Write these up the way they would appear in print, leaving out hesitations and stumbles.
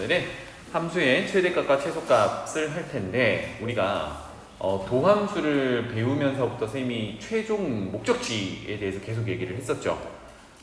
오늘은 함수의 최대값과 최소값을 할 텐데 우리가 도함수를 배우면서부터 쌤이 최종 목적지에 대해서 계속 얘기를 했었죠.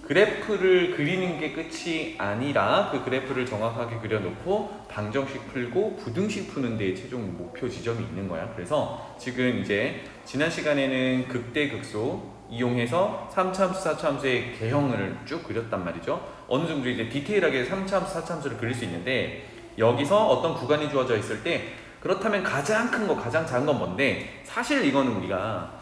그래프를 그리는 게 끝이 아니라 그 그래프를 정확하게 그려놓고 방정식 풀고 부등식 푸는 데 최종 목표 지점이 있는 거야. 그래서 지금 이제 지난 시간에는 극대극소 이용해서 3차함수, 4차함수의 개형을 쭉 그렸단 말이죠. 어느 정도 이제 디테일하게 3차함수, 4차함수를 그릴 수 있는데 여기서 어떤 구간이 주어져 있을 때 그렇다면 가장 큰 거, 가장 작은 건 뭔데 사실 이거는 우리가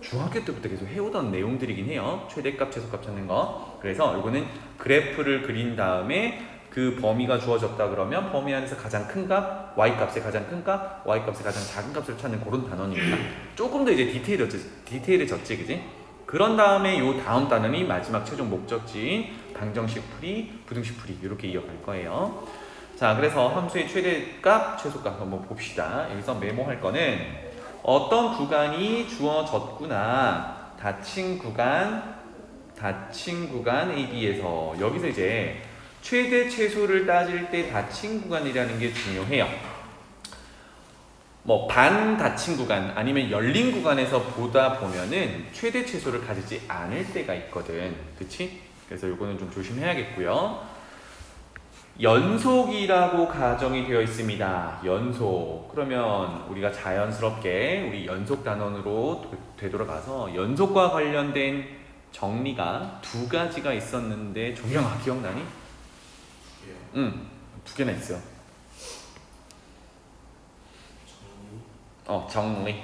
중학교 때부터 계속 해오던 내용들이긴 해요. 최대값, 최소값 찾는 거. 그래서 이거는 그래프를 그린 다음에 그 범위가 주어졌다 그러면 범위 안에서 가장 큰 값, y값의 가장 큰 값, y값의 가장 작은 값을 찾는 그런 단원입니다. 조금 더 이제 디테일해졌지, 그지? 그런 다음에 요 다음 단원이 마지막 최종 목적지인 방정식 풀이, 부등식 풀이 이렇게 이어갈 거예요. 자, 그래서 함수의 최대값, 최소값 한번 봅시다. 여기서 메모할 거는 어떤 구간이 주어졌구나. 닫힌 구간 AB에서 여기서 이제 최대 최소를 따질 때 닫힌 구간이라는 게 중요해요. 뭐 반 닫힌 구간 아니면 열린 구간에서 보다 보면은 최대 최소를 가지지 않을 때가 있거든. 그치? 그래서 요거는 좀 조심해야겠고요. 연속이라고 가정이 되어 있습니다. 연속. 그러면 우리가 자연스럽게 우리 연속 단원으로 되돌아가서 연속과 관련된 정리가 두 가지가 있었는데 종영아 기억나니? 응, 두 개나 있어. 정리.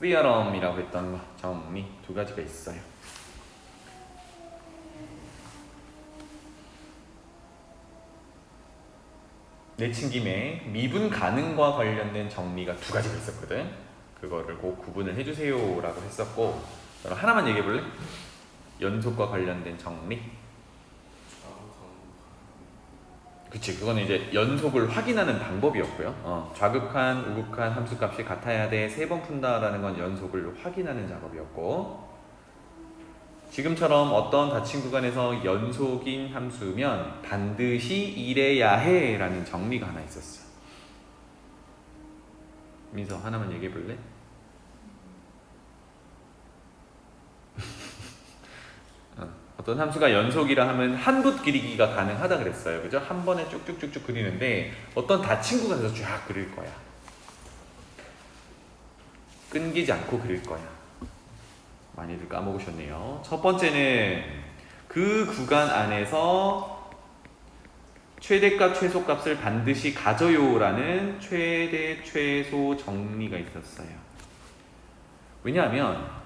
theorem이라고 했던 거. 정리. 두 가지가 있어요. 내친 김에 미분 가능과 관련된 정리가 두 가지가 있었거든. 그거를 꼭 구분을 해주세요 라고 했었고 그럼 하나만 얘기해 볼래? 연속과 관련된 정리. 그치, 그거는 이제 연속을 확인하는 방법이었고요. 좌극한, 우극한 함수값이 같아야 돼. 3번 푼다라는 건 연속을 확인하는 작업이었고 지금처럼 어떤 닫힌 구간에서 연속인 함수면 반드시 이래야 해 라는 정리가 하나 있었어. 민서 하나만 얘기해 볼래? 어떤 함수가 연속이라 하면 한 붓 그리기가 가능하다 그랬어요. 그죠? 한 번에 쭉쭉쭉쭉 그리는데 어떤 닫힌 구간에서 쫙 그릴 거야. 끊기지 않고 그릴 거야. 많이들 까먹으셨네요. 첫 번째는 그 구간 안에서 최대값, 최소값을 반드시 가져요라는 최대, 최소 정리가 있었어요. 왜냐하면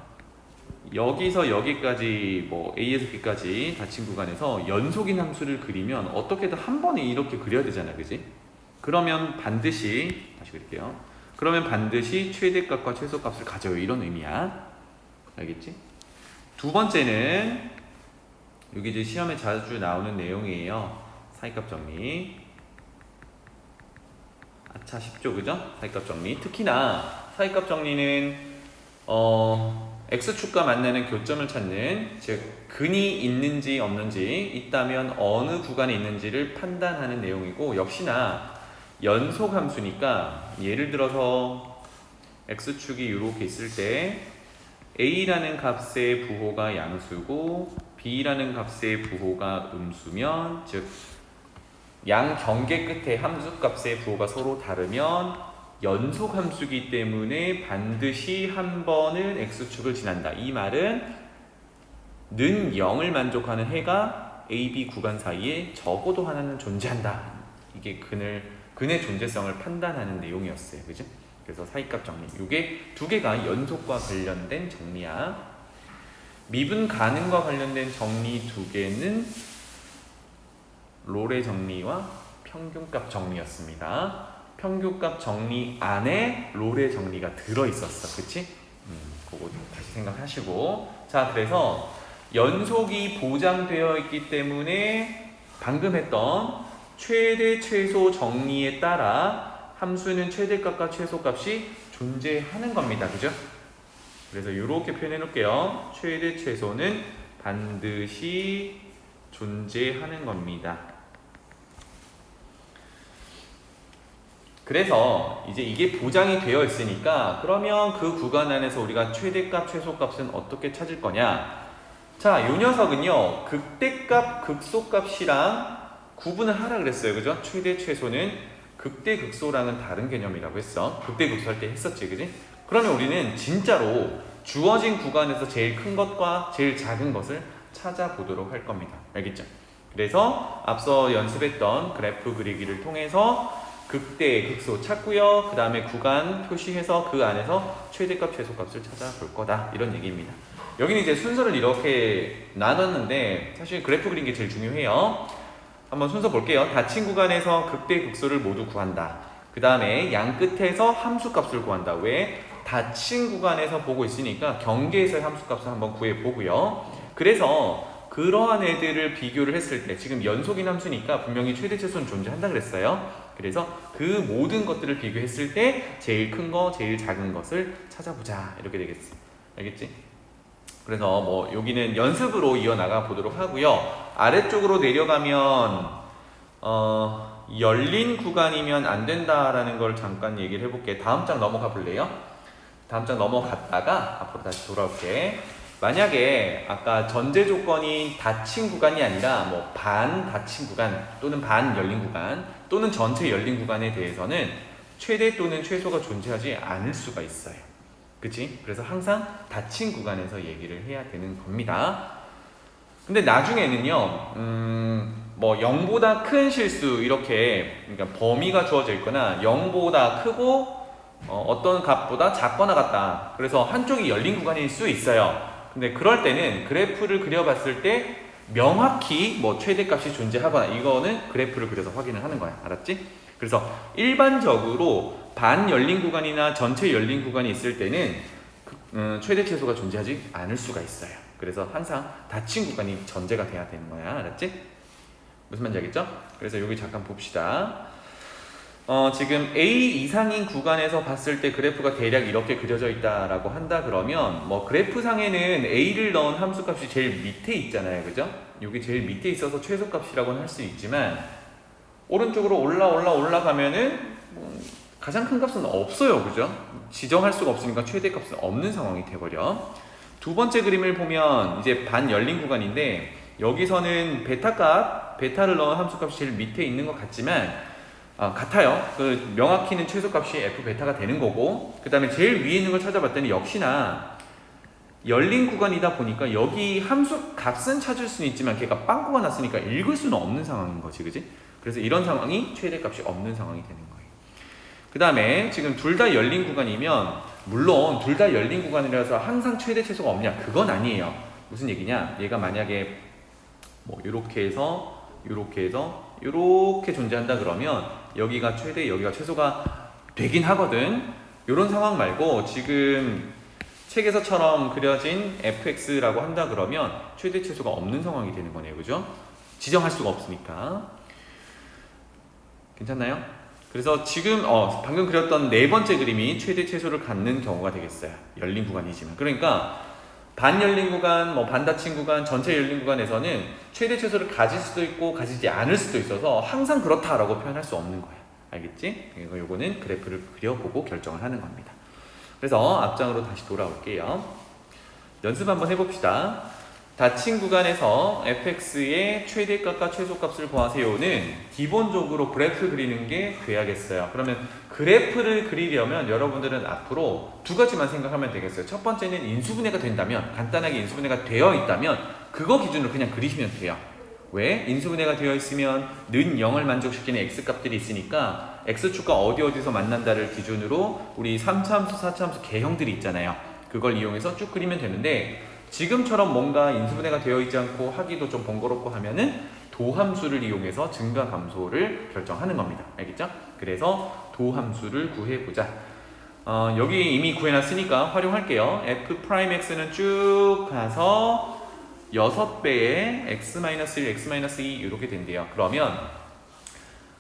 여기서 여기까지 뭐 A에서 B까지 닫힌 구간에서 연속인 함수를 그리면 어떻게든 한 번에 이렇게 그려야 되잖아, 그지? 그러면 반드시 다시 그릴게요. 그러면 반드시 최대값과 최소값을 가져요 이런 의미야. 알겠지? 두 번째는 여기 이제 시험에 자주 나오는 내용이에요. 사이값 정리. 아차 쉽죠, 그죠? 사이값 정리. 특히나 사이값 정리는 x축과 만나는 교점을 찾는, 즉 근이 있는지 없는지, 있다면 어느 구간에 있는지를 판단하는 내용이고 역시나 연속함수니까 예를 들어서 x축이 이렇게 있을 때 a라는 값의 부호가 양수고 b라는 값의 부호가 음수면, 즉 양 경계 끝에 함수값의 부호가 서로 다르면 연속함수기 때문에 반드시 한 번은 x축을 지난다. 이 말은 는 0을 만족하는 해가 a, b 구간 사이에 적어도 하나는 존재한다. 이게 근의 존재성을 판단하는 내용이었어요. 그죠? 그래서 사이값 정리. 이게 두 개가 연속과 관련된 정리야. 미분 가능과 관련된 정리 두 개는 롤의 정리와 평균값 정리였습니다. 평균값 정리 안에 롤의 정리가 들어있었어. 그치? 그거 다시 생각하시고. 자, 그래서 연속이 보장되어 있기 때문에 방금 했던 최대 최소 정리에 따라 함수는 최대값과 최소값이 존재하는 겁니다. 그죠? 그래서 이렇게 표현해 놓을게요. 최대 최소는 반드시 존재하는 겁니다. 그래서 이제 이게 보장이 되어 있으니까 그러면 그 구간 안에서 우리가 최대값, 최소값은 어떻게 찾을 거냐? 자, 이 녀석은요, 극대값, 극소값이랑 구분을 하라 그랬어요. 그죠? 최대, 최소는 극대, 극소랑은 다른 개념이라고 했어. 극대, 극소 할 때 했었지. 그지? 그러면 우리는 진짜로 주어진 구간에서 제일 큰 것과 제일 작은 것을 찾아보도록 할 겁니다. 알겠죠? 그래서 앞서 연습했던 그래프 그리기를 통해서 극대, 극소 찾고요. 그 다음에 구간 표시해서 그 안에서 최대값, 최소값을 찾아볼 거다. 이런 얘기입니다. 여기는 이제 순서를 이렇게 나눴는데 사실 그래프 그린 게 제일 중요해요. 한번 순서 볼게요. 닫힌 구간에서 극대, 극소를 모두 구한다. 그 다음에 양 끝에서 함수값을 구한다. 왜? 닫힌 구간에서 보고 있으니까 경계에서의 함수값을 한번 구해보고요. 그래서 그러한 애들을 비교를 했을 때 지금 연속인 함수니까 분명히 최대, 최소는 존재한다 그랬어요. 그래서 그 모든 것들을 비교했을 때 제일 큰 거, 제일 작은 것을 찾아보자. 이렇게 되겠어. 알겠지? 그래서 뭐 여기는 연습으로 이어나가 보도록 하고요. 아래쪽으로 내려가면 열린 구간이면 안 된다라는 걸 잠깐 얘기를 해볼게. 다음 장 넘어가 볼래요? 다음 장 넘어갔다가 앞으로 다시 돌아올게. 만약에 아까 전제 조건이 닫힌 구간이 아니라 뭐 반 닫힌 구간 또는 반 열린 구간 또는 전체 열린 구간에 대해서는 최대 또는 최소가 존재하지 않을 수가 있어요. 그치? 그래서 항상 닫힌 구간에서 얘기를 해야 되는 겁니다. 근데 나중에는요, 뭐 0보다 큰 실수 이렇게 그러니까 범위가 주어져 있거나 0보다 크고 어떤 값보다 작거나 같다. 그래서 한쪽이 열린 구간일 수 있어요. 근데 그럴 때는 그래프를 그려봤을 때 명확히 뭐 최대값이 존재하거나 이거는 그래프를 그려서 확인을 하는 거야. 알았지? 그래서 일반적으로 반 열린 구간이나 전체 열린 구간이 있을 때는 최대 최소가 존재하지 않을 수가 있어요. 그래서 항상 닫힌 구간이 전제가 돼야 되는 거야. 알았지? 무슨 말인지 알겠죠? 그래서 여기 잠깐 봅시다. 지금 A 이상인 구간에서 봤을 때 그래프가 대략 이렇게 그려져 있다라고 한다 그러면 뭐 그래프상에는 A를 넣은 함수값이 제일 밑에 있잖아요. 그죠? 여기 제일 밑에 있어서 최소값이라고는 할 수 있지만 오른쪽으로 올라가면은 가장 큰 값은 없어요. 그죠? 지정할 수가 없으니까 최대값은 없는 상황이 돼버려. 두 번째 그림을 보면 이제 반 열린 구간인데 여기서는 베타를 넣은 함수값이 제일 밑에 있는 것 같지만 같아요. 그 명확히는 최소값이 f 베타가 되는 거고 그 다음에 제일 위에 있는 걸 찾아봤더니 역시나 열린 구간이다 보니까 여기 함수 값은 찾을 수는 있지만 걔가 빵꾸가 났으니까 읽을 수는 없는 상황인 거지. 그지? 그래서 이런 상황이 최대값이 없는 상황이 되는 거예요. 그 다음에 지금 둘 다 열린 구간이면 물론 둘 다 열린 구간이라서 항상 최대 최소가 없냐? 그건 아니에요. 무슨 얘기냐? 얘가 만약에 뭐 이렇게 해서 이렇게 존재한다 그러면 여기가 최대, 여기가 최소가 되긴 하거든. 이런 상황 말고 지금 책에서처럼 그려진 fx라고 한다 그러면 최대 최소가 없는 상황이 되는 거네요. 그죠? 지정할 수가 없으니까. 괜찮나요? 그래서 지금 방금 그렸던 네 번째 그림이 최대 최소를 갖는 경우가 되겠어요. 열린 구간이지만. 그러니까 반 열린 구간, 뭐 반 닫힌 구간, 전체 열린 구간에서는 최대 최소를 가질 수도 있고 가지지 않을 수도 있어서 항상 그렇다라고 표현할 수 없는 거야. 알겠지? 그리고 요거는 그래프를 그려보고 결정을 하는 겁니다. 그래서 앞장으로 다시 돌아올게요. 연습 한번 해봅시다. 닫힌 구간에서 fx의 최대값과 최소값을 구하세요는 기본적으로 그래프 그리는 게 돼야겠어요. 그러면 그래프를 그리려면 여러분들은 앞으로 두 가지만 생각하면 되겠어요. 첫 번째는 인수분해가 된다면, 간단하게 인수분해가 되어 있다면 그거 기준으로 그냥 그리시면 돼요. 왜? 인수분해가 되어 있으면 는 0을 만족시키는 x값들이 있으니까 x축과 어디서 만난다를 기준으로 우리 3차 함수, 4차 함수 개형들이 있잖아요. 그걸 이용해서 쭉 그리면 되는데 지금처럼 뭔가 인수분해가 되어 있지 않고 하기도 좀 번거롭고 하면은 도함수를 이용해서 증가 감소를 결정하는 겁니다. 알겠죠? 그래서 도함수를 구해보자. 여기 이미 구해놨으니까 활용할게요. f'x는 쭉 가서 6배의 x-1, x-2 이렇게 된대요. 그러면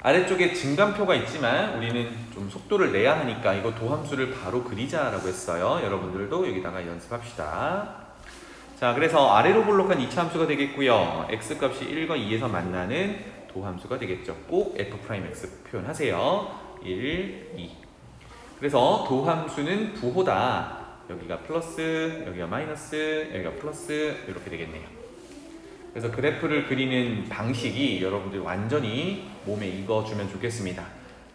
아래쪽에 증감표가 있지만 우리는 좀 속도를 내야 하니까 이거 도함수를 바로 그리자라고 했어요. 여러분들도 여기다가 연습합시다. 자, 그래서 아래로 볼록한 2차 함수가 되겠고요. x값이 1과 2에서 만나는 도함수가 되겠죠. 꼭 f'x 표현하세요. 1, 2. 그래서 도함수는 부호다. 여기가 플러스, 여기가 마이너스, 여기가 플러스 이렇게 되겠네요. 그래서 그래프를 그리는 방식이 여러분들 완전히 몸에 익어주면 좋겠습니다.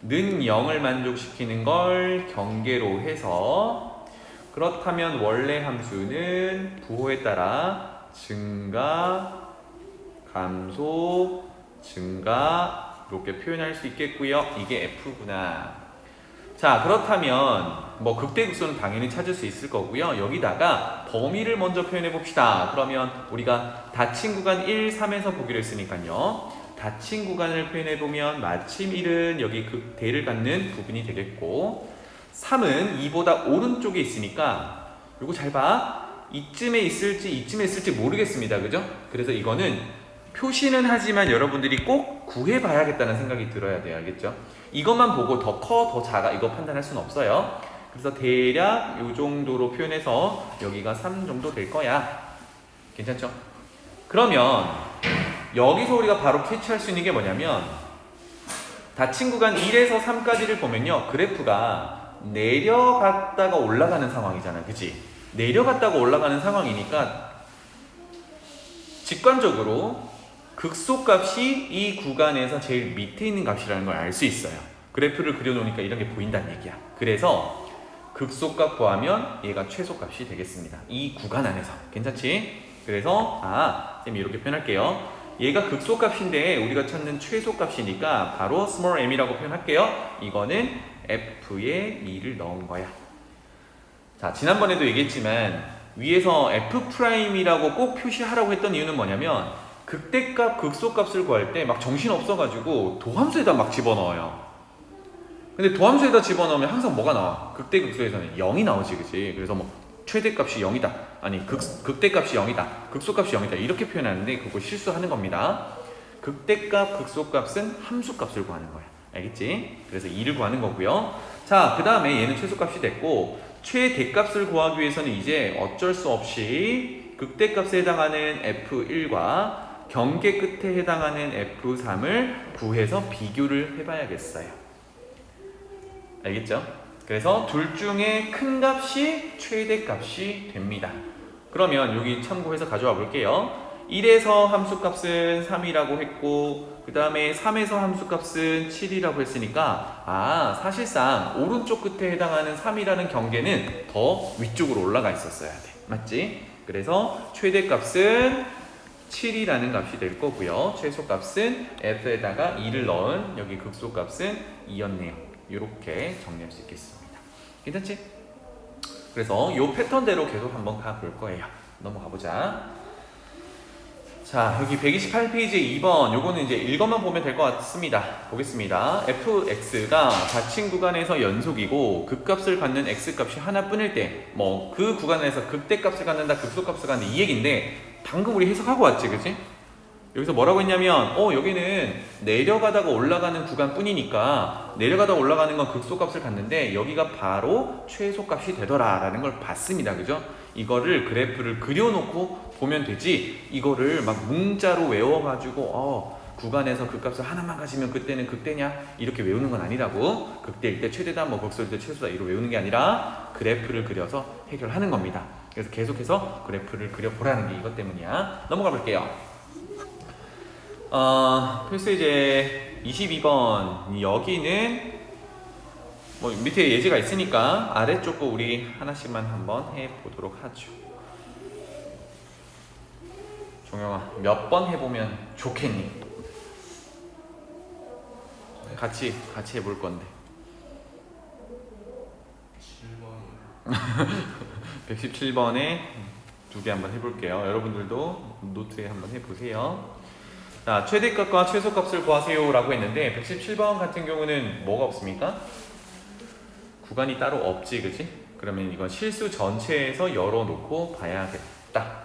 는 0을 만족시키는 걸 경계로 해서 그렇다면 원래 함수는 부호에 따라 증가, 감소, 증가 이렇게 표현할 수 있겠고요. 이게 F구나. 자, 그렇다면 뭐 극대극소는 당연히 찾을 수 있을 거고요. 여기다가 범위를 먼저 표현해 봅시다. 그러면 우리가 닫힌 구간 1, 3에서 보기로 했으니까요. 닫힌 구간을 표현해 보면 마침 1은 여기 극대를 갖는 부분이 되겠고 3은 2보다 오른쪽에 있으니까 이거 잘 봐. 이쯤에 있을지 모르겠습니다. 그죠? 그래서 이거는 표시는 하지만 여러분들이 꼭 구해봐야겠다는 생각이 들어야 돼요. 알겠죠? 이것만 보고 더 커, 더 작아 이거 판단할 수는 없어요. 그래서 대략 이 정도로 표현해서 여기가 3 정도 될 거야. 괜찮죠? 그러면 여기서 우리가 바로 캐치할 수 있는 게 뭐냐면 닫힌 구간 1에서 3까지를 보면요. 그래프가 내려갔다가 올라가는 상황이잖아. 그치? 내려갔다가 올라가는 상황이니까 직관적으로 극소값이 이 구간에서 제일 밑에 있는 값이라는 걸 알 수 있어요. 그래프를 그려놓으니까 이런 게 보인다는 얘기야. 그래서 극소값 구하면 얘가 최소값이 되겠습니다. 이 구간 안에서. 괜찮지? 그래서 쌤이 이렇게 표현할게요. 얘가 극소값인데 우리가 찾는 최소값이니까 바로 small m이라고 표현할게요. 이거는 f에 2를 넣은 거야. 자, 지난번에도 얘기했지만 위에서 f'이라고 꼭 표시하라고 했던 이유는 뭐냐면 극대값, 극소값을 구할 때 막 정신없어가지고 도함수에다 막 집어넣어요. 근데 도함수에다 집어넣으면 항상 뭐가 나와? 극대, 극소에서는 0이 나오지, 그치? 그래서 뭐 최대값이 0이다. 아니, 극대값이 0이다. 극소값이 0이다. 이렇게 표현하는데 그거 실수하는 겁니다. 극대값, 극소값은 함수값을 구하는 거야. 알겠지? 그래서 2를 구하는 거고요. 자, 그 다음에 얘는 최소값이 됐고 최대값을 구하기 위해서는 이제 어쩔 수 없이 극대값에 해당하는 F1과 경계 끝에 해당하는 F3을 구해서 비교를 해봐야겠어요. 알겠죠? 그래서 둘 중에 큰 값이 최대값이 됩니다. 그러면 여기 참고해서 가져와 볼게요. 1에서 함수값은 3이라고 했고 그 다음에 3에서 함수값은 7이라고 했으니까 사실상 오른쪽 끝에 해당하는 3이라는 경계는 더 위쪽으로 올라가 있었어야 돼. 맞지? 그래서 최대값은 7이라는 값이 될 거고요. 최소값은 f에다가 2를 넣은 여기 극소값은 2였네요. 이렇게 정리할 수 있겠습니다. 괜찮지? 그래서 이 패턴대로 계속 한번 가볼 거예요. 넘어가 보자. 자, 여기 128페이지 2번 요거는 이제 읽어만 보면 될 것 같습니다. 보겠습니다. fx가 닫힌 구간에서 연속이고 극값을 갖는 x값이 하나뿐일 때 뭐 그 구간에서 극대값을 갖는다 극소값을 갖는다 이 얘기인데 방금 우리 해석하고 왔지, 그치? 여기서 뭐라고 했냐면 여기는 내려가다가 올라가는 구간뿐이니까 내려가다가 올라가는 건 극소값을 갖는데 여기가 바로 최소값이 되더라 라는 걸 봤습니다. 그죠? 이거를 그래프를 그려놓고 보면 되지 이거를 막 문자로 외워가지고 구간에서 극값을 하나만 가지면 그때는 극대냐 이렇게 외우는 건 아니라고. 극대일 때 최대다 뭐 극소일 때 최소다 이렇게 외우는 게 아니라 그래프를 그려서 해결하는 겁니다. 그래서 계속해서 그래프를 그려보라는 게 이것 때문이야. 넘어가 볼게요. 그래서 이제 22번 여기는 뭐 밑에 예제가 있으니까 아래쪽 거 우리 하나씩만 한번 해보도록 하죠. 종영아 몇 번 해보면 좋겠니? 같이 해볼 건데 117번에 두 개 한번 해볼게요. 여러분들도 노트에 한번 해보세요. 자, 최대값과 최소값을 구하세요 라고 했는데 117번 같은 경우는 뭐가 없습니까? 구간이 따로 없지, 그치? 그러면 이건 실수 전체에서 열어놓고 봐야겠다.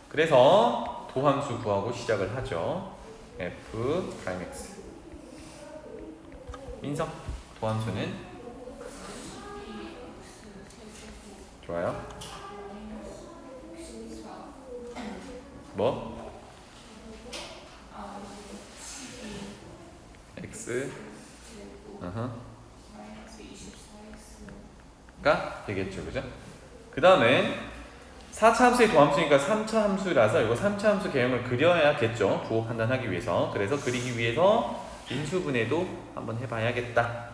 그래서 도함수 구하고 시작을 하죠. f'x 민석, 도함수는? 좋아요. 뭐? x 되겠죠, 그죠? 그 다음엔 4차 함수의 도함수니까 3차 함수라서 이거 3차 함수 개형을 그려야겠죠, 부호 판단하기 위해서. 그래서 그리기 위해서 인수분해도 한번 해봐야겠다.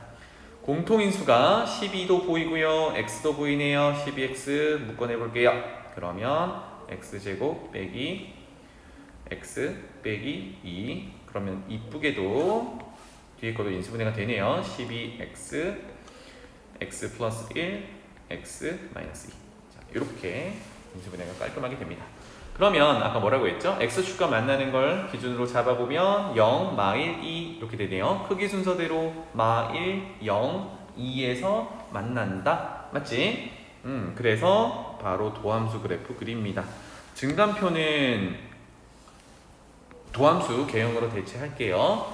공통인수가 12도 보이고요, x도 보이네요. 12x 묶어내볼게요. 그러면 x제곱 빼기 x 빼기 2. 그러면 이쁘게도 뒤에 것도 인수분해가 되네요. 12x x 플러스 1 x 마이너스 2. 자, 이렇게 인수분해가 깔끔하게 됩니다. 그러면 아까 뭐라고 했죠? x축과 만나는 걸 기준으로 잡아보면 0, 마일, 2 이렇게 되네요. 크기 순서대로 마일, 0, 2에서 만난다. 맞지? 그래서 바로 도함수 그래프 그립니다. 증간표는 도함수 개형으로 대체할게요.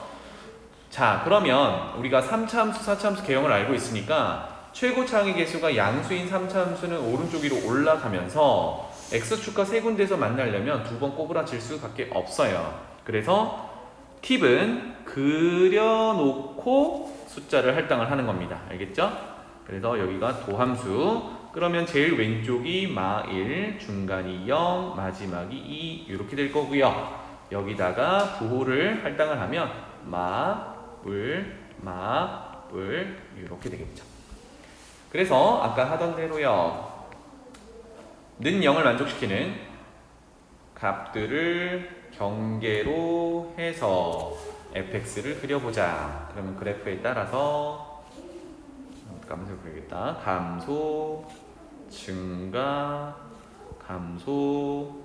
자, 그러면 우리가 3차 함수, 4차 함수 개형을 알고 있으니까 최고 차항의 개수가 양수인 3차 함수는 오른쪽 위로 올라가면서 x축과 세 군데에서 만나려면 두 번 꼬부라질 수밖에 없어요. 그래서 팁은 그려놓고 숫자를 할당을 하는 겁니다. 알겠죠? 그래서 여기가 도함수. 그러면 제일 왼쪽이 마1, 중간이 0, 마지막이 2 이렇게 될 거고요. 여기다가 부호를 할당을 하면 마뿔, 마뿔 이렇게 되겠죠. 그래서 아까 하던 대로요. 는 0을 만족시키는 값들을 경계로 해서 fx를 그려보자. 그러면 그래프에 따라서 감소 그리겠다. 감소, 증가, 감소,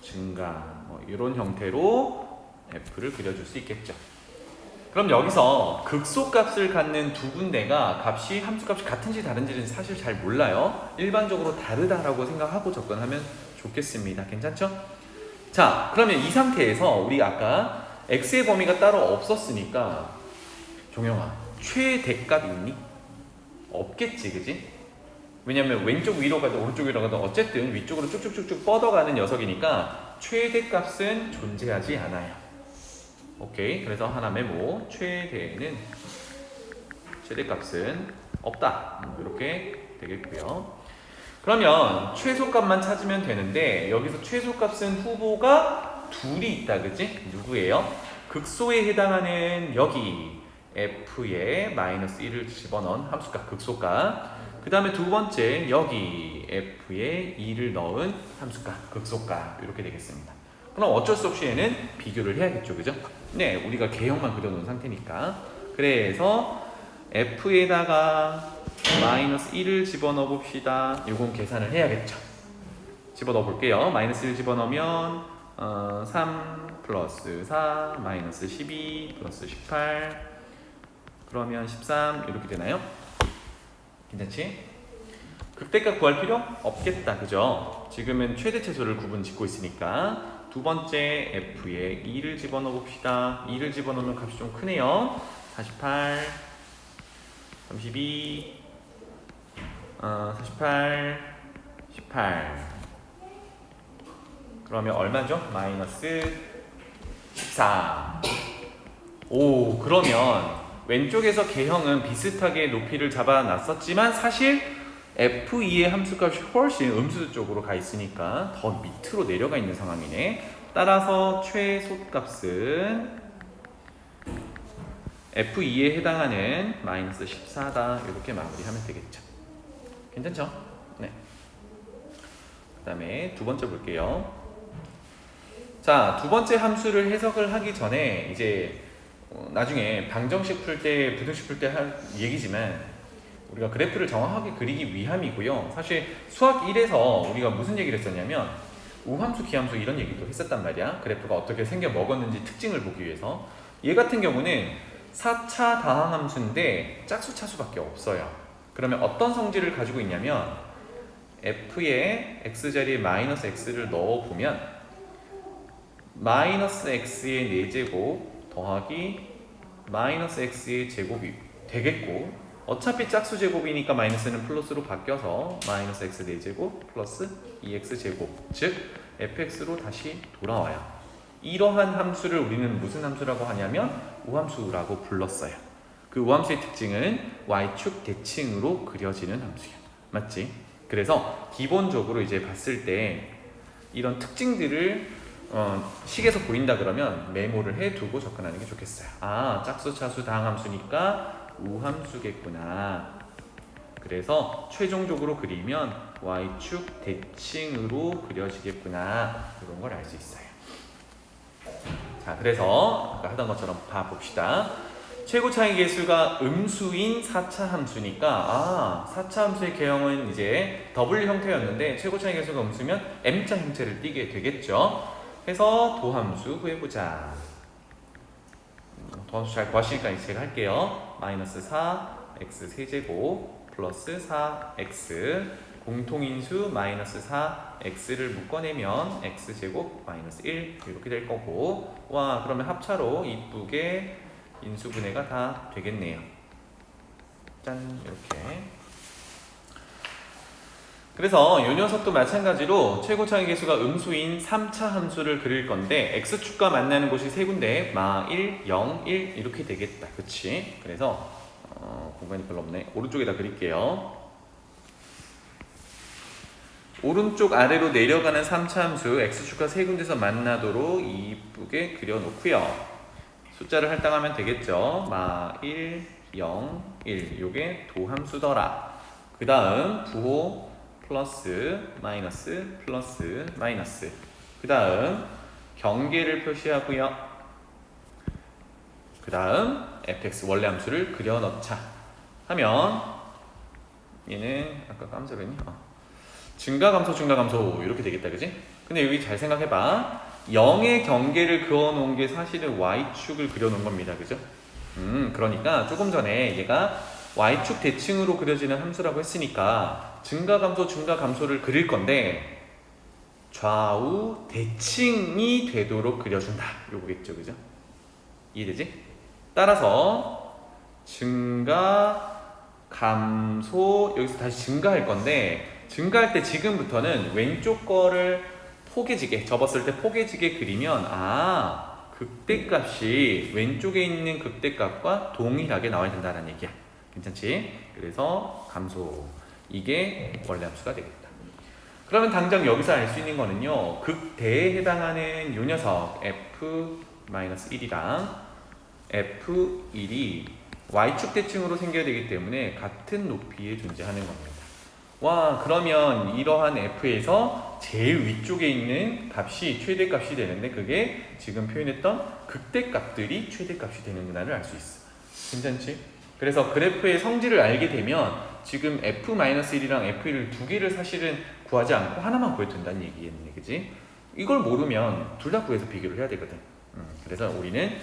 증가 뭐 이런 형태로 f를 그려줄 수 있겠죠. 그럼 여기서 극소값을 갖는 두 군데가 값이 함수값이 같은지 다른지는 사실 잘 몰라요. 일반적으로 다르다라고 생각하고 접근하면 좋겠습니다. 괜찮죠? 자, 그러면 이 상태에서 우리 아까 x의 범위가 따로 없었으니까 종영아, 최대값이 있니? 없겠지, 그지? 왜냐면 왼쪽 위로 가든 오른쪽 위로 가든 어쨌든 위쪽으로 쭉쭉쭉쭉 뻗어가는 녀석이니까 최대값은 존재하지 않아요. 오케이, 그래서 하나 메모. 최대값은 없다. 이렇게 되겠고요. 그러면 최소값만 찾으면 되는데 여기서 최소값은 후보가 둘이 있다, 그지? 누구예요? 극소에 해당하는 여기 f에 마이너스 1을 집어넣은 함수값 극소값. 그 다음에 두 번째 여기 f에 2를 넣은 함수값 극소값 이렇게 되겠습니다. 그럼 어쩔 수 없이 얘는 비교를 해야겠죠, 그죠? 네, 우리가 개형만 그려놓은 상태니까. 그래서 f에다가 마이너스 1을 집어넣어 봅시다. 이건 계산을 해야겠죠. 집어넣어 볼게요. 마이너스 1 집어넣으면 3 플러스 4 마이너스 12 플러스 18 그러면 13 이렇게 되나요? 괜찮지? 극대값 구할 필요 없겠다, 그죠? 지금은 최대 최소를 구분 짓고 있으니까 두 번째 f에 2를 집어넣어 봅시다. 2를 집어넣으면 값이 좀 크네요. 48 32 48 18 그러면 얼마죠? 마이너스 14. 오, 그러면 왼쪽에서 개형은 비슷하게 높이를 잡아놨었지만 사실 f2의 함수값이 훨씬 음수 쪽으로 가 있으니까 더 밑으로 내려가 있는 상황이네. 따라서 최소값은 f2에 해당하는 마이너스 14다. 이렇게 마무리하면 되겠죠. 괜찮죠? 네. 그 다음에 두 번째 볼게요. 자, 두 번째 함수를 해석을 하기 전에 이제 나중에 방정식 풀 때, 부등식 풀 때 할 얘기지만 우리가 그래프를 정확하게 그리기 위함이고요. 사실 수학 1에서 우리가 무슨 얘기를 했었냐면 우함수, 기함수 이런 얘기도 했었단 말이야. 그래프가 어떻게 생겨 먹었는지 특징을 보기 위해서. 얘 같은 경우는 4차 다항함수인데 짝수 차수밖에 없어요. 그러면 어떤 성질을 가지고 있냐면 f에 x자리에 마이너스 x를 넣어보면 마이너스 x의 4제곱 더하기 마이너스 x의 제곱이 되겠고 어차피 짝수 제곱이니까 마이너스는 플러스로 바뀌어서 마이너스 x 4제곱 플러스 2x 제곱 즉 fx로 다시 돌아와요. 이러한 함수를 우리는 무슨 함수라고 하냐면 우함수라고 불렀어요. 그 우함수의 특징은 y축 대칭으로 그려지는 함수예요. 맞지? 그래서 기본적으로 이제 봤을 때 이런 특징들을 식에서 보인다 그러면 메모를 해두고 접근하는 게 좋겠어요. 아, 짝수, 차수, 다항함수니까 우함수겠구나. 그래서 최종적으로 그리면 y축 대칭으로 그려지겠구나. 이런 걸 알 수 있어요. 자, 그래서 아까 하던 것처럼 봐봅시다. 최고 차이 계수가 음수인 4차 함수니까 4차 함수의 개형은 이제 W 형태였는데 최고 차이 계수가 음수면 M자 형태를 띠게 되겠죠. 그래서 도함수 구해보자. 도함수 잘 구하시니까 이제 제가 할게요. 마이너스 4 x 세제곱 플러스 4x 공통인수 마이너스 4x를 묶어내면 x제곱 마이너스 1 이렇게 될 거고, 와 그러면 합차로 이쁘게 인수분해가 다 되겠네요. 짠, 이렇게. 그래서 이 녀석도 마찬가지로 최고 차이 계수가 음수인 3차 함수를 그릴 건데 x축과 만나는 곳이 세 군데, 1, 0, 1 이렇게 되겠다. 그치? 그래서 공간이 별로 없네. 오른쪽에다 그릴게요. 오른쪽 아래로 내려가는 3차 함수 x축과 세 군데서 만나도록 이쁘게 그려놓고요. 숫자를 할당하면 되겠죠. 1, 0, 1 요게 도함수더라. 그 다음 부호 플러스 마이너스 플러스 마이너스, 그 다음 경계를 표시하고요. 그 다음 fx 원래 함수를 그려넣자 하면 얘는 아까 깜짝이니? 증가감소 증가감소 이렇게 되겠다, 그지? 근데 여기 잘 생각해봐. 0의 경계를 그어놓은 게 사실은 y축을 그려놓은 겁니다, 그죠? 그러니까 조금 전에 얘가 y축 대칭으로 그려지는 함수라고 했으니까 증가감소 증가감소를 그릴 건데 좌우 대칭이 되도록 그려준다, 요거겠죠, 그죠? 이해되지? 따라서 증가 감소, 여기서 다시 증가할 건데 증가할 때 지금부터는 왼쪽 거를 포개지게, 접었을 때 포개지게 그리면 극대값이 왼쪽에 있는 극대값과 동일하게 나와야 된다는 얘기야. 괜찮지? 그래서 감소, 이게 원래 함수가 되겠다. 그러면 당장 여기서 알 수 있는 거는요, 극대에 해당하는 요 녀석 f-1이랑 f1이 y축 대칭으로 생겨야 되기 때문에 같은 높이에 존재하는 겁니다. 와, 그러면 이러한 f에서 제일 위쪽에 있는 값이 최대값이 되는데 그게 지금 표현했던 극대값들이 최대값이 되는구나를 알 수 있어. 괜찮지? 그래서 그래프의 성질을 알게 되면 지금 f-1이랑 f1을 두 개를 사실은 구하지 않고 하나만 구해도 된다는 얘기겠네, 그지? 이걸 모르면 둘 다 구해서 비교를 해야 되거든. 그래서 우리는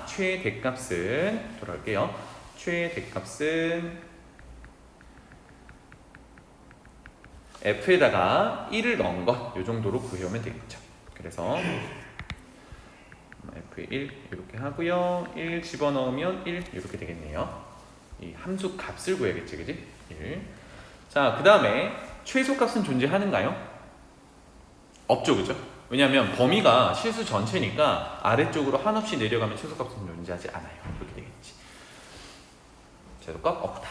최대값은, 돌아올게요. 최대값은 f에다가 1을 넣은 것, 이 정도로 구해오면 되겠죠. 그래서 f에 1 이렇게 하고요. 1 집어넣으면 1 이렇게 되겠네요. 이 함수 값을 구해야겠지, 그지? 1. 자, 그 다음에 최소값은 존재하는가요? 없죠, 그죠? 왜냐하면 범위가 실수 전체니까 아래쪽으로 한없이 내려가면 최소값은 존재하지 않아요. 이렇게 되겠지. 최소값 없다.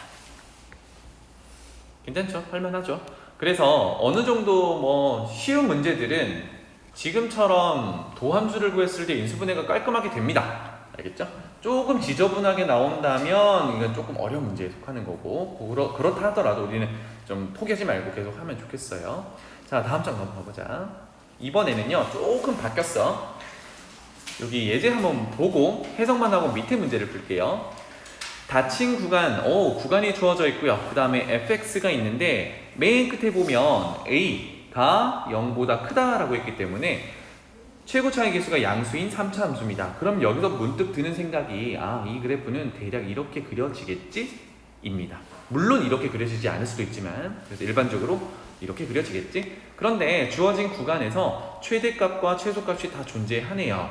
괜찮죠? 할만하죠? 그래서 어느 정도 쉬운 문제들은 지금처럼 도함수를 구했을 때 인수분해가 깔끔하게 됩니다. 알겠죠? 조금 지저분하게 나온다면 이건 조금 어려운 문제에 속하는 거고, 그렇다 하더라도 우리는 좀 포기하지 말고 계속 하면 좋겠어요. 자, 다음 장 넘어가 보자. 이번에는요 조금 바뀌었어. 여기 예제 한번 보고 해석만 하고 밑에 문제를 풀게요. 닫힌 구간, 구간이 주어져 있고요. 그 다음에 fx가 있는데 맨 끝에 보면 a가 0보다 크다라고 했기 때문에 최고 차이 계수가 양수인 3차 함수입니다. 그럼 여기서 문득 드는 생각이 이 그래프는 대략 이렇게 그려지겠지? 입니다. 물론 이렇게 그려지지 않을 수도 있지만, 그래서 일반적으로 이렇게 그려지겠지? 그런데 주어진 구간에서 최대값과 최소값이 다 존재하네요.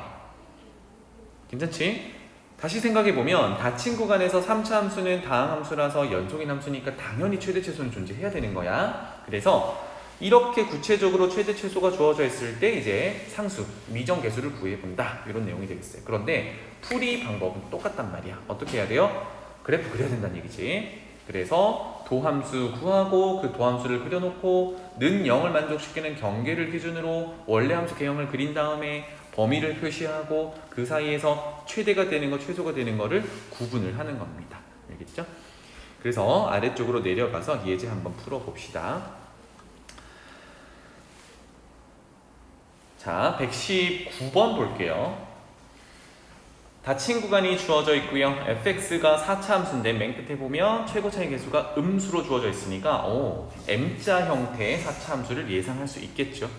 괜찮지? 다시 생각해보면 닫힌 구간에서 3차 함수는 다항함수라서 연속인 함수니까 당연히 최대 최소는 존재해야 되는 거야. 그래서 이렇게 구체적으로 최대 최소가 주어져 있을 때 이제 상수, 미정계수를 구해본다, 이런 내용이 되겠어요. 그런데 풀이 방법은 똑같단 말이야. 어떻게 해야 돼요? 그래프 그려야 된다는 얘기지. 그래서 도함수 구하고 그 도함수를 그려놓고 는 0을 만족시키는 경계를 기준으로 원래 함수 개형을 그린 다음에 범위를 표시하고 그 사이에서 최대가 되는 거, 최소가 되는 거를 구분을 하는 겁니다. 알겠죠? 그래서 아래쪽으로 내려가서 예제 한번 풀어봅시다. 자, 119번 볼게요. 닫힌 구간이 주어져 있고요. fx가 4차 함수인데 맨 끝에 보면 최고 차이 계수가 음수로 주어져 있으니까 m자 형태의 4차 함수를 예상할 수 있겠죠.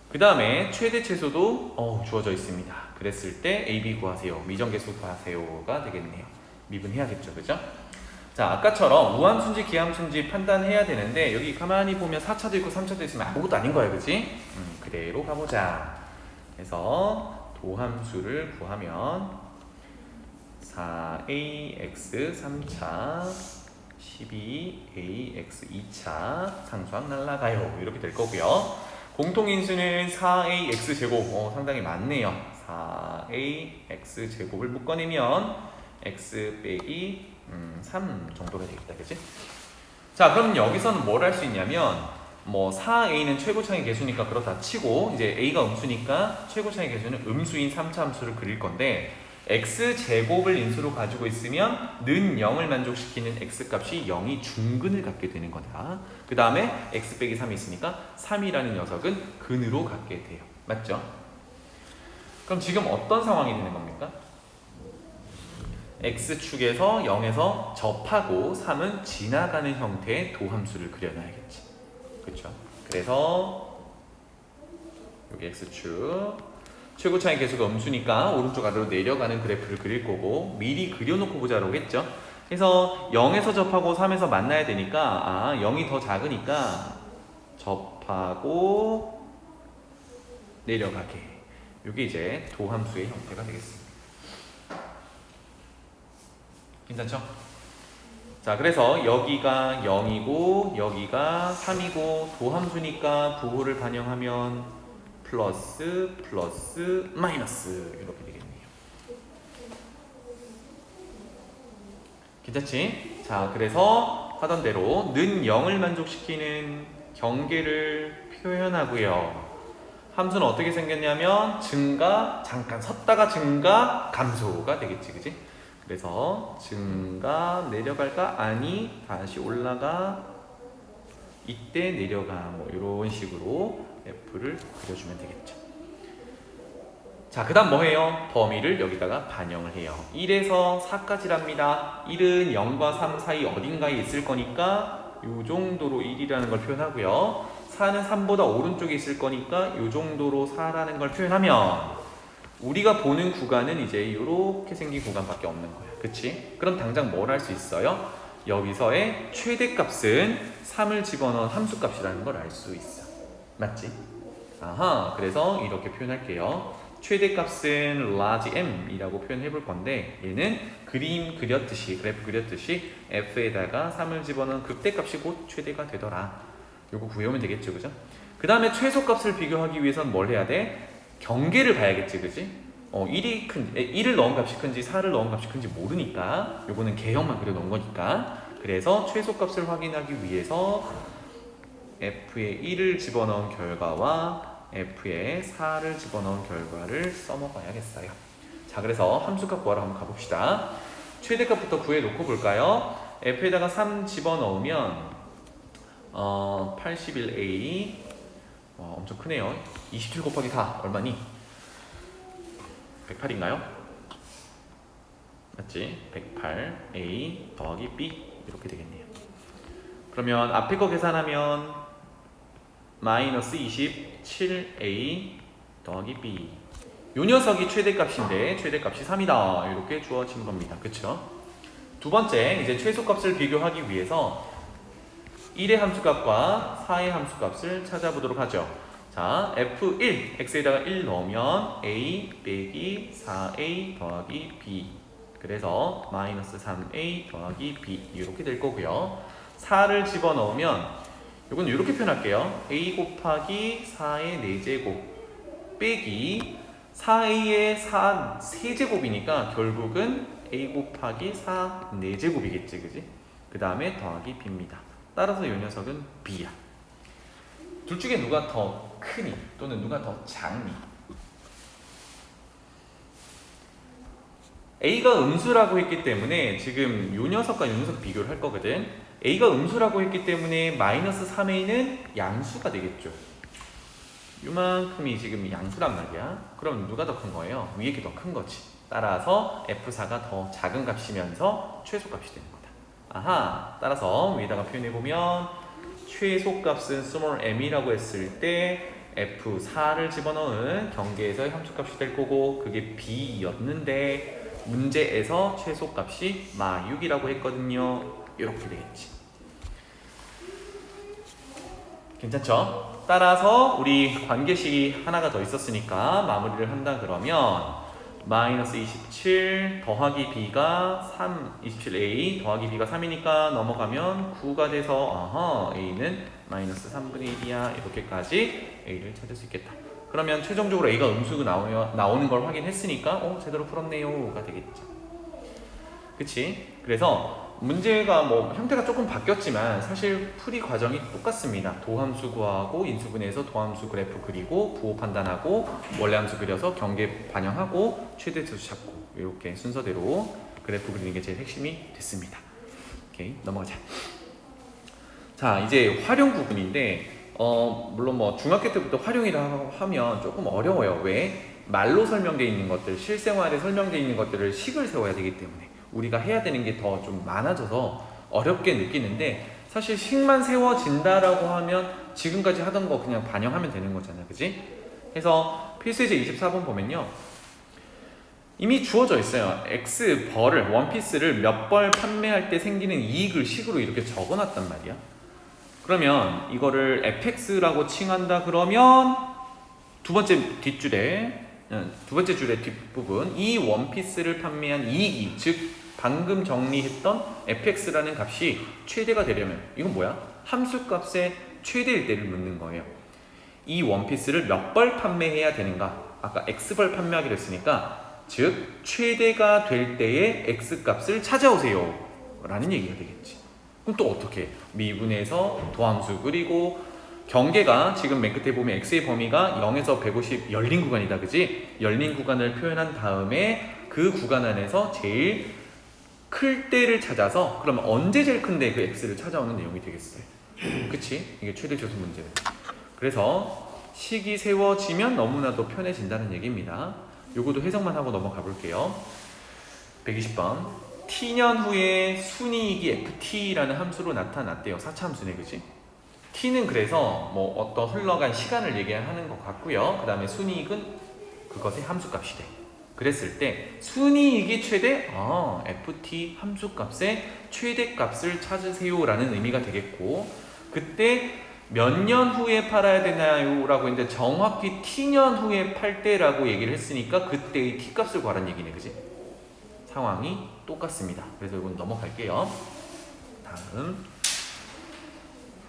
그 다음에 최대 최소도 주어져 있습니다. 그랬을 때 AB 구하세요, 미정계수 구하세요가 되겠네요. 미분해야겠죠, 그죠? 자, 아까처럼 우함수인지 기함수인지 판단해야 되는데 여기 가만히 보면 4차도 있고 3차도 있으면 아무것도 아닌 거야, 그지? 그대로 가보자. 그래서 도함수를 구하면 4ax 3차 12ax 2차 상수항 날라가요. 이렇게 될 거고요. 공통인수는 4ax 제곱 상당히 많네요. 4ax 제곱을 묶어내면 x 빼기 3 정도가 되겠다, 그치? 자, 그럼 여기서는 뭘 할 수 있냐면 4a는 최고차이 계수니까 그렇다 치고 이제 a가 음수니까 최고차이 계수는 음수인 3차 함수를 그릴 건데 x제곱을 인수로 가지고 있으면 는 0을 만족시키는 x값이 0이 중근을 갖게 되는 거다. 그 다음에 x 빼기 3이 있으니까 3이라는 녀석은 근으로 갖게 돼요. 맞죠? 그럼 지금 어떤 상황이 되는 겁니까? x축에서 0에서 접하고 3은 지나가는 형태의 도함수를 그려놔야겠지. 그렇죠? 그래서 여기 x축 최고 차이 계수가 음수니까 오른쪽 아래로 내려가는 그래프를 그릴 거고 미리 그려놓고 보자라고 했죠. 그래서 0에서 접하고 3에서 만나야 되니까 0이 더 작으니까 접하고 내려가게. 이게 이제 도함수의 형태가 되겠습니다. 괜찮죠? 자, 그래서 여기가 0이고 여기가 3이고 도함수니까 부호를 반영하면 플러스 플러스 마이너스 이렇게 되겠네요. 괜찮지? 자, 그래서 하던 대로 는 0을 만족시키는 경계를 표현하고요. 함수는 어떻게 생겼냐면 증가, 잠깐 섰다가 증가, 감소가 되겠지, 그치? 그래서 증가, 내려갈까? 아니, 다시 올라가, 이때 내려가, 이런 식으로 F를 그려주면 되겠죠. 자, 그 다음 뭐 해요? 범위를 여기다가 반영을 해요. 1에서 4까지랍니다. 1은 0과 3 사이 어딘가에 있을 거니까 이 정도로 1이라는 걸 표현하고요. 4는 3보다 오른쪽에 있을 거니까 이 정도로 4라는 걸 표현하면 우리가 보는 구간은 이제 이렇게 생긴 구간밖에 없는 거야. 그치? 그럼 당장 뭘 할 수 있어요? 여기서의 최대값은 3을 집어넣은 함수값이라는 걸 알 수 있어. 맞지? 아하, 그래서 이렇게 표현할게요. 최대값은 large m이라고 표현해 볼 건데 얘는 그림 그렸듯이, 그래프 그렸듯이 f에다가 3을 집어넣은 극대값이 곧 최대가 되더라. 요거 구해오면 되겠죠, 그죠? 그 다음에 최소값을 비교하기 위해서는 뭘 해야 돼? 경계를 봐야겠지, 그지? 1을 넣은 값이 큰지 4를 넣은 값이 큰지 모르니까 요거는 개형만 그려놓은 거니까. 그래서 최소값을 확인하기 위해서 f에 1을 집어넣은 결과와 f에 4를 집어넣은 결과를 써먹어야겠어요. 자, 그래서 함수값 구하러 한번 가봅시다. 최대값부터 구해놓고 볼까요? f에다가 3 집어넣으면 81a 엄청 크네요. 27 곱하기 4 얼마니? 108인가요? 맞지? 108a 더하기 b 이렇게 되겠네요. 그러면 앞에 거 계산하면 마이너스 27a 더하기 b. 요 녀석이 최대값인데 최대값이 3이다 이렇게 주어진 겁니다. 그쵸? 두 번째, 이제 최소값을 비교하기 위해서 1의 함수값과 4의 함수값을 찾아보도록 하죠. 자, f1, x에다가 1 넣으면 a 빼기 4a 더하기 b. 그래서 마이너스 3a 더하기 b 이렇게 될 거고요. 4를 집어넣으면 이건 이렇게 표현할게요. a 곱하기 4의 4제곱 빼기 4a의 4 세제곱이니까 결국은 a 곱하기 4 4제곱이겠지, 그지? 그 다음에 더하기 b입니다. 따라서 이 녀석은 b야. 둘 중에 누가 더 크니 또는 누가 더 작니? A가 음수라고 했기 때문에 지금 이 녀석과 이 녀석 비교를 할 거거든. A가 음수라고 했기 때문에 마이너스 3A는 양수가 되겠죠. 이만큼이 지금 양수란 말이야. 그럼 누가 더 큰 거예요? 위에 게 더 큰 거지. 따라서 F4가 더 작은 값이면서 최소값이 되는 거다. 아하, 따라서 위에다가 표현해보면 최소값은 small m이라고 했을 때 F4를 집어넣은 경계에서의 함수값이 될 거고 그게 B였는데 문제에서 최소값이 마6이라고 했거든요. 이렇게 되겠지. 괜찮죠? 따라서 우리 관계식이 하나가 더 있었으니까 마무리를 한다 그러면 마이너스 27 더하기 b가 3, 27a 더하기 b가 3이니까 넘어가면 9가 돼서 아하, a는 마이너스 3분의 1이야. 이렇게까지 a를 찾을 수 있겠다. 그러면 최종적으로 a가 음수가 나오는 걸 확인했으니까 제대로 풀었네요가 되겠죠. 그치? 그래서 문제가 뭐 형태가 조금 바뀌었지만 사실 풀이 과정이 똑같습니다. 도함수 구하고 인수분해해서 도함수 그래프 그리고 부호 판단하고 원래함수 그려서 경계 반영하고 최대수 찾고 이렇게 순서대로 그래프 그리는 게 제일 핵심이 됐습니다. 오케이, 넘어가자. 자, 이제 활용 부분인데 물론 뭐 중학교 때부터 활용이라 하면 조금 어려워요. 왜? 말로 설명되어 있는 것들, 실생활에 설명되어 있는 것들을 식을 세워야 되기 때문에 우리가 해야 되는 게 더 좀 많아져서 어렵게 느끼는데 사실 식만 세워진다라고 하면 지금까지 하던 거 그냥 반영하면 되는 거잖아. 그지? 그래서 필수예제 24번 보면요. 이미 주어져 있어요. X 벌을, 원피스를 몇 벌 판매할 때 생기는 이익을 식으로 이렇게 적어놨단 말이야. 그러면 이거를 fx라고 칭한다 그러면 두 번째 줄의 뒷부분 이 원피스를 판매한 이익이 즉 방금 정리했던 fx라는 값이 최대가 되려면 이건 뭐야? 함수값의 최대일 때를 묻는 거예요. 이 원피스를 몇 벌 판매해야 되는가? 아까 x벌 판매하기로 했으니까 즉 최대가 될 때의 x값을 찾아오세요 라는 얘기가 되겠지. 그럼 또 어떻게? 미분해서 도함수 그리고 경계가 지금 맨 끝에 보면 x의 범위가 0에서 150 열린 구간이다. 그지? 열린 구간을 표현한 다음에 그 구간 안에서 제일 클 때를 찾아서 그러면 언제 제일 큰데 그 x를 찾아오는 내용이 되겠어요. 그치? 이게 최대 조수 문제예요. 그래서 식이 세워지면 너무나도 편해진다는 얘기입니다. 요거도 해석만 하고 넘어가 볼게요. 120번 t년 후에 순이익이 ft라는 함수로 나타났대요. 4차 함수네. 그치? t는 그래서 뭐 어떤 흘러간 시간을 얘기하는 것 같고요. 그 다음에 순이익은 그것의 함수값이 돼. 그랬을 때 순이익이 최대 ft 함수값의 최대값을 찾으세요 라는 의미가 되겠고 그때 몇 년 후에 팔아야 되나요? 라고 했는데 정확히 t년 후에 팔 때라고 얘기를 했으니까 그때의 t값을 구하라는 얘기네. 그지? 상황이 똑같습니다. 그래서 이건 넘어갈게요. 다음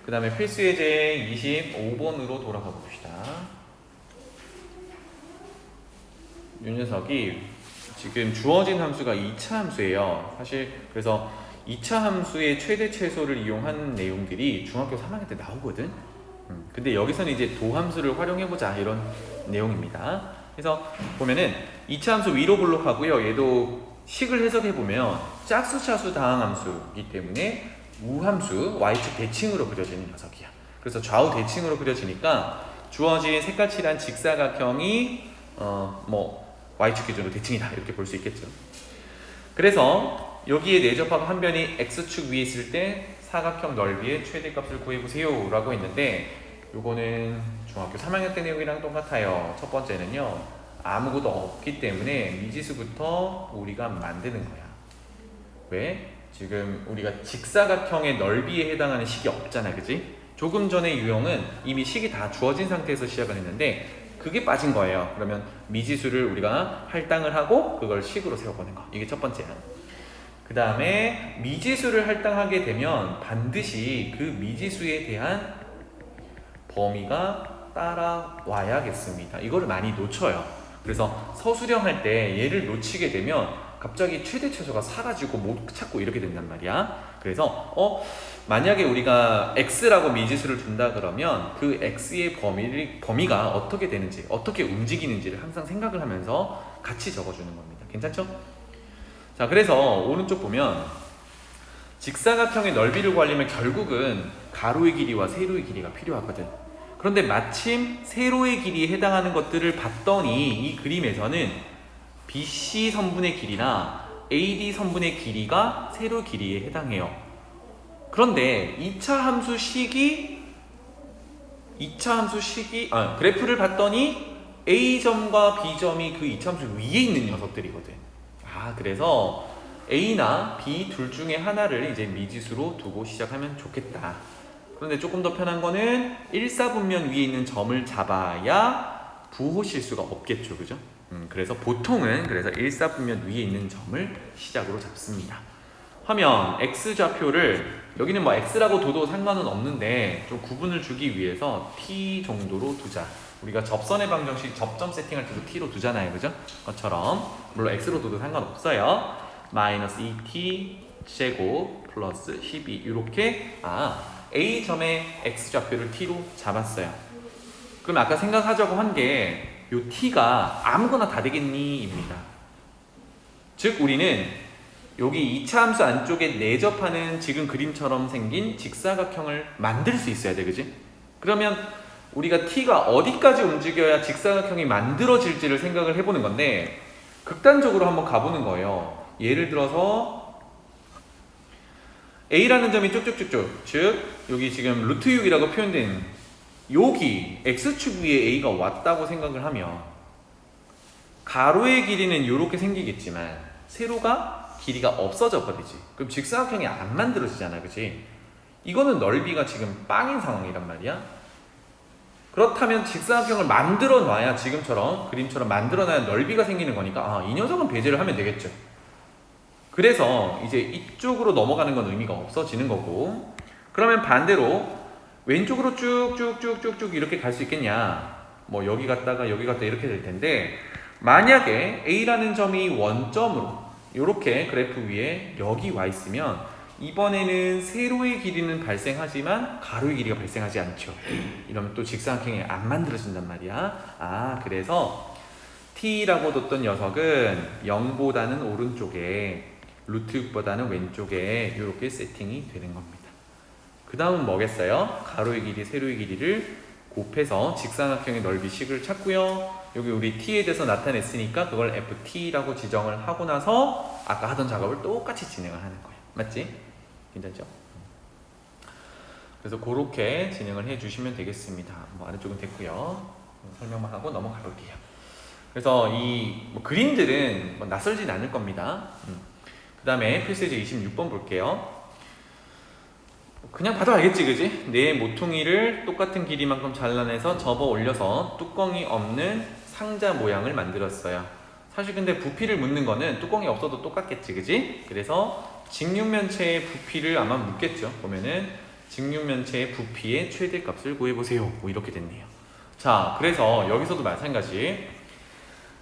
그 다음에 필수예제 25번으로 돌아가 봅시다. 이 녀석이 지금 주어진 함수가 2차 함수예요. 사실 그래서 2차 함수의 최대 최소를 이용한 내용들이 중학교 3학년 때 나오거든. 근데 여기서는 이제 도함수를 활용해보자 이런 내용입니다. 그래서 보면은 2차 함수 위로 블록하고요. 얘도 식을 해석해보면 짝수 차수 다항 함수이기 때문에 우함수 y축 대칭으로 그려지는 녀석이야. 그래서 좌우 대칭으로 그려지니까 주어진 색깔 칠한 직사각형이 y축 기준으로 대칭이다 이렇게 볼 수 있겠죠. 그래서 여기에 내접하고 한 변이 x축 위에 있을 때 사각형 넓이의 최대값을 구해보세요 라고 했는데 요거는 중학교 3학년 때 내용이랑 똑같아요. 첫 번째는요 아무것도 없기 때문에 미지수부터 우리가 만드는 거야. 왜? 지금 우리가 직사각형의 넓이에 해당하는 식이 없잖아. 그지? 조금 전의 유형은 이미 식이 다 주어진 상태에서 시작을 했는데 그게 빠진 거예요. 그러면 미지수를 우리가 할당을 하고 그걸 식으로 세워보는 거. 이게 첫 번째야. 그 다음에 미지수를 할당하게 되면 반드시 그 미지수에 대한 범위가 따라와야겠습니다. 이거를 많이 놓쳐요. 그래서 서술형 할 때 얘를 놓치게 되면 갑자기 최대 최소가 사라지고 못 찾고 이렇게 된단 말이야. 그래서 만약에 우리가 x라고 미지수를 준다 그러면 그 x의 범위가 어떻게 되는지, 어떻게 움직이는지를 항상 생각을 하면서 같이 적어주는 겁니다. 괜찮죠? 자, 그래서 오른쪽 보면 직사각형의 넓이를 구하려면 결국은 가로의 길이와 세로의 길이가 필요하거든. 그런데 마침 세로의 길이에 해당하는 것들을 봤더니 이 그림에서는 BC 선분의 길이나 AD 선분의 길이가 세로 길이에 해당해요. 그런데 2차 함수 식이 그래프를 봤더니 A점과 B점이 그 2차 함수 위에 있는 녀석들이거든. 그래서 A나 B 둘 중에 하나를 이제 미지수로 두고 시작하면 좋겠다. 그런데 조금 더 편한 거는 1사분면 위에 있는 점을 잡아야 부호 실수가 없겠죠, 그죠? 그래서 보통은 1사분면 위에 있는 점을 시작으로 잡습니다. 화면 x좌표를 여기는 뭐 x라고 둬도 상관은 없는데 좀 구분을 주기 위해서 t 정도로 두자. 우리가 접선의 방정식 접점 세팅할 때도 t로 두잖아요, 그죠? 그것처럼 물론 x로 둬도 상관없어요. 마이너스 2t 제곱 플러스 12 이렇게 A점의 x좌표를 t로 잡았어요. 그럼 아까 생각하자고 한 게 요 t가 아무거나 다 되겠니? 입니다. 즉 우리는 여기 2차 함수 안쪽에 내접하는 지금 그림처럼 생긴 직사각형을 만들 수 있어야 돼, 그지? 그러면 우리가 t가 어디까지 움직여야 직사각형이 만들어질지를 생각을 해보는 건데 극단적으로 한번 가보는 거예요. 예를 들어서 A라는 점이 쭉쭉쭉쭉, 즉 여기 지금 루트 6이라고 표현된 여기 x축 위에 A가 왔다고 생각을 하면 가로의 길이는 이렇게 생기겠지만 세로가 길이가 없어져 버리지. 그럼 직사각형이 안 만들어지잖아, 그치? 이거는 넓이가 지금 빵인 상황이란 말이야. 그렇다면 직사각형을 만들어 놔야 지금처럼 그림처럼 만들어 놔야 넓이가 생기는 거니까 이 녀석은 배제를 하면 되겠죠. 그래서 이제 이쪽으로 넘어가는 건 의미가 없어지는 거고, 그러면 반대로 왼쪽으로 쭉쭉쭉쭉쭉 이렇게 갈 수 있겠냐? 뭐 여기 갔다가 이렇게 될 텐데, 만약에 A라는 점이 원점으로 이렇게 그래프 위에 여기 와 있으면 이번에는 세로의 길이는 발생하지만 가로의 길이가 발생하지 않죠. 이러면 또 직사각형이 안 만들어진단 말이야. 그래서 t라고 뒀던 녀석은 0보다는 오른쪽에, 루트 6보다는 왼쪽에 이렇게 세팅이 되는 겁니다. 그 다음은 뭐겠어요? 가로의 길이, 세로의 길이를 곱해서 직사각형의 넓이식을 찾고요. 여기 우리 t에 대해서 나타냈으니까 그걸 ft라고 지정을 하고 나서 아까 하던 작업을 똑같이 진행을 하는 거예요. 맞지? 괜찮죠? 그래서 그렇게 진행을 해주시면 되겠습니다. 뭐 아래쪽은 됐고요. 설명만 하고 넘어가 볼게요. 그래서 이 그림들은 낯설진 않을 겁니다. 그 다음에 필수제 26번 볼게요. 그냥 봐도 알겠지, 그지? 네 모퉁이를 똑같은 길이만큼 잘라내서 접어 올려서 뚜껑이 없는 상자 모양을 만들었어요. 사실 근데 부피를 묻는 거는 뚜껑이 없어도 똑같겠지, 그지? 그래서 직육면체의 부피를 아마 묻겠죠. 보면은 직육면체의 부피의 최대값을 구해보세요. 뭐 이렇게 됐네요. 자, 그래서 여기서도 마찬가지.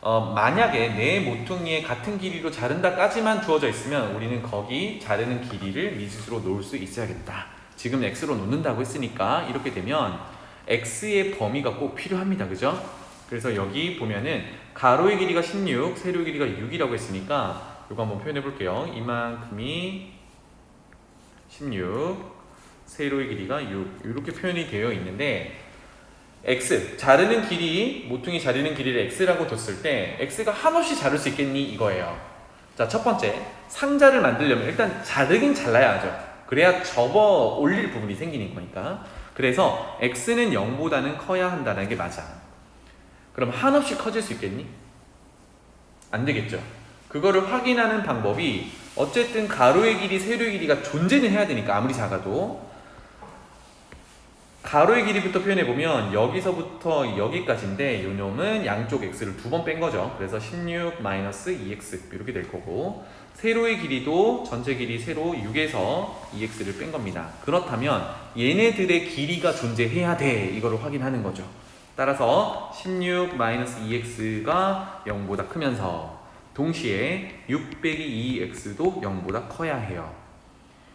만약에 네 모퉁이의 같은 길이로 자른다까지만 주어져 있으면 우리는 거기 자르는 길이를 미지수로 놓을 수 있어야겠다. 지금 x로 놓는다고 했으니까 이렇게 되면 x의 범위가 꼭 필요합니다, 그죠? 그래서 여기 보면은 가로의 길이가 16, 세로의 길이가 6이라고 했으니까 이거 한번 표현해 볼게요. 이만큼이 16, 세로의 길이가 6 이렇게 표현이 되어 있는데, x, 자르는 길이, 모퉁이 자르는 길이를 x라고 뒀을 때 x가 한없이 자를 수 있겠니? 이거예요. 자, 첫 번째, 상자를 만들려면 일단 자르긴 잘라야죠. 그래야 접어 올릴 부분이 생기는 거니까. 그래서 x는 0보다는 커야 한다는 게 맞아. 그럼 한없이 커질 수 있겠니? 안 되겠죠. 그거를 확인하는 방법이 어쨌든 가로의 길이, 세로의 길이가 존재는 해야 되니까, 아무리 작아도 가로의 길이부터 표현해보면 여기서부터 여기까지인데 요 놈은 양쪽 x를 두 번 뺀 거죠. 그래서 16 2x 이렇게 될 거고, 세로의 길이도 전체 길이 세로 6에서 2x를 뺀 겁니다. 그렇다면 얘네들의 길이가 존재해야 돼. 이거를 확인하는 거죠. 따라서 16 2x가 0보다 크면서 동시에 6 빼기 2x도 0보다 커야 해요.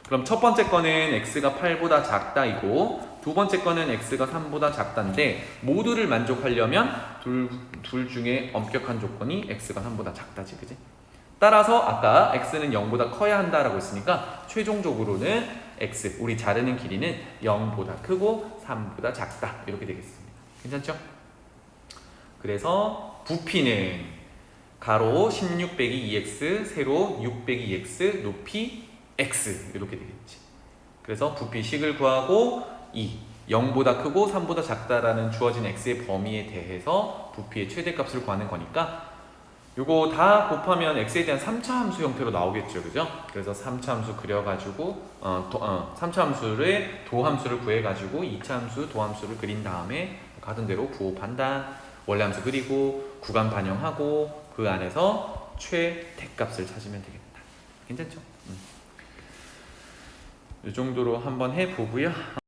그럼 첫 번째 거는 x가 8보다 작다이고 두 번째 거는 x가 3보다 작다인데 모두를 만족하려면 둘 중에 엄격한 조건이 x가 3보다 작다지, 그지? 따라서 아까 x는 0보다 커야 한다라고 했으니까 최종적으로는 x, 우리 자르는 길이는 0보다 크고 3보다 작다 이렇게 되겠습니다. 괜찮죠? 그래서 부피는 가로 16 빼기 2x, 세로 6 빼기 2x, 높이 x 이렇게 되겠지. 그래서 부피식을 구하고 0보다 크고 3보다 작다라는 주어진 x의 범위에 대해서 부피의 최대값을 구하는 거니까 요거 다 곱하면 x에 대한 3차 함수 형태로 나오겠죠, 그죠? 그래서 3차 함수 그려가지고 3차 함수의 도함수를 구해가지고 2차 함수 도함수를 그린 다음에 가던 대로 부호 판단, 원래 함수 그리고 구간 반영하고 그 안에서 최대값을 찾으면 되겠다. 괜찮죠? 이 정도로 한번 해보고요.